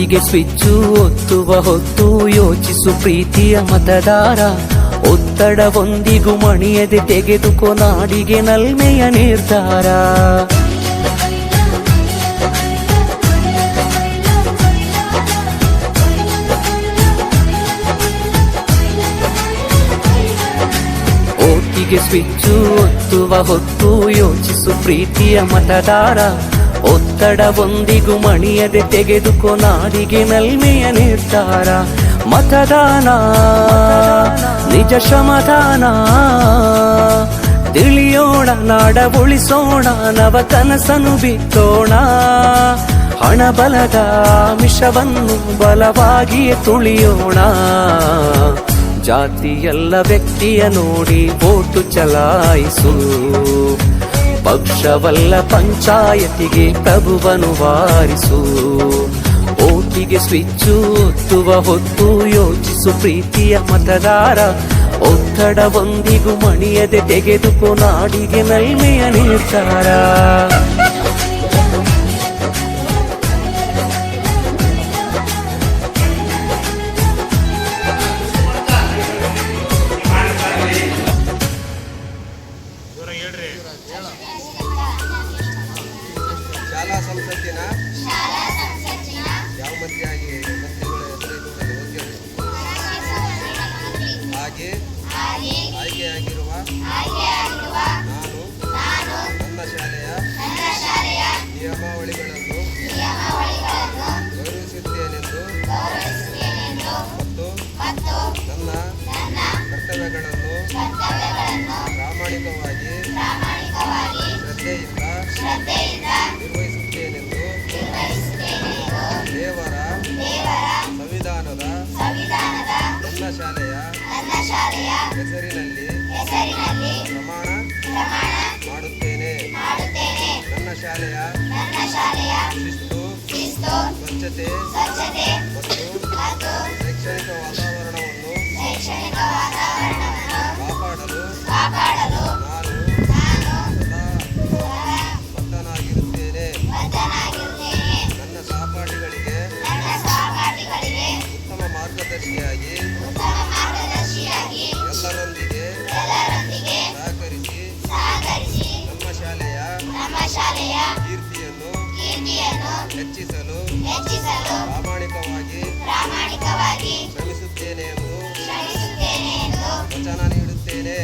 ಓಟಿಗೆ switch ಒತ್ತುವ ಹೊತ್ತು ಯೋಚಿಸು ಪ್ರೀತಿಯ ಮತದಾರ. ಒತ್ತಡವೊಂದಿಗೂ ಮಣಿಯದೆ ತೆಗೆದುಕೋ ನಾಡಿಗೆ ನಲ್ಮೆಯ ನಿರ್ಧಾರ. ಓಟಿಗೆ ಸ್ವಿಚ್ಚು ಒತ್ತುವ ಹೊತ್ತು ಯೋಚಿಸು ಪ್ರೀತಿಯ ಮತದಾರ. ಒತ್ತಡವೊಂದಿಗೂ ಮಣಿಯದೆ ತೆಗೆದುಕೋ ನಾಡಿಗೆ ನಲ್ಮೆಯ ನಿರ್ಧಾರ. ಮತದಾನ ನಿಜ ಶ್ರಮದಾನ, ತಿಳಿಯೋಣ ನಾಡ ಉಳಿಸೋಣ, ನವ ಕನಸನ್ನು ಬಿತ್ತೋಣ. ಹಣಬಲದ ಮಿಷವನ್ನು ಬಲವಾಗಿಯೇ ತುಳಿಯೋಣ. ಜಾತಿಯಲ್ಲ ವ್ಯಕ್ತಿಯ ನೋಡಿ ವೋಟು ಚಲಾಯಿಸು. ಪಕ್ಷವಲ್ಲ ಪಂಚಾಯತಿಗೆ ಪ್ರಭುವನ್ನು ವಾರಿಸು. ಓಟಿಗೆ ಸ್ವಿಚ್ಚು ಒತ್ತುವ ಹೊತ್ತು ಯೋಚಿಸು ಪ್ರೀತಿಯ ಮತದಾರ. ಒತ್ತಡವೊಂದಿಗೂ ಮಣಿಯದೆ ತೆಗೆದುಕೋ ನಾಡಿಗೆ ನಲ್ಮೆಯ ನಿರ್ಧಾರ. ಶಾಲಾ ಸಂಸತ್ತಿನ ಯಾವ ಮಂತ್ರಿಯಾಗಿ ಮಂತ್ರಿಗಳ ಹೆಸರು ಹಾಗೆ ಆಯ್ಕೆಯಾಗಿರುವ ನಾನು ನನ್ನ ಶಾಲೆಯ ನಿಯಮಾವಳಿಗಳನ್ನು ಗೌರವಿಸುತ್ತೇನೆಂದು ಮತ್ತು ನನ್ನ ಕರ್ತವ್ಯಗಳನ್ನು ಪ್ರಾಮಾಣಿಕವಾಗಿ ಶ್ರದ್ಧೆಯಿಂದ ನಿರ್ವಹಿಸುತ್ತೇನೆಂದು ದೇವರ ಸಂವಿಧಾನದ ನನ್ನ ಶಾಲೆಯ ಹೆಸರಿನಲ್ಲಿ ಪ್ರಮಾಣ ಮಾಡುತ್ತೇನೆ. ನನ್ನ ಶಾಲೆಯ ಶಿಸ್ತು, ಸ್ವಚ್ಛತೆ ಮತ್ತು ಶೈಕ್ಷಣಿಕ ವಾತಾವರಣವನ್ನು ಕಾಪಾಡಲು ನನ್ನ ಸಹಪಾಠಿಗಳಿಗೆ ಉತ್ತಮ ಮಾರ್ಗದರ್ಶಿಯಾಗಿ ಎಲ್ಲರೊಂದಿಗೆ ಸಹಕರಿಸಿ ನಮ್ಮ ಶಾಲೆಯ ಕೀರ್ತಿಯನ್ನು ಹೆಚ್ಚಿಸಲು ಪ್ರಾಮಾಣಿಕವಾಗಿ ಶ್ರಮಿಸುತ್ತೇನೆ ಎಂದು ವಚನ ನೀಡುತ್ತೇನೆ.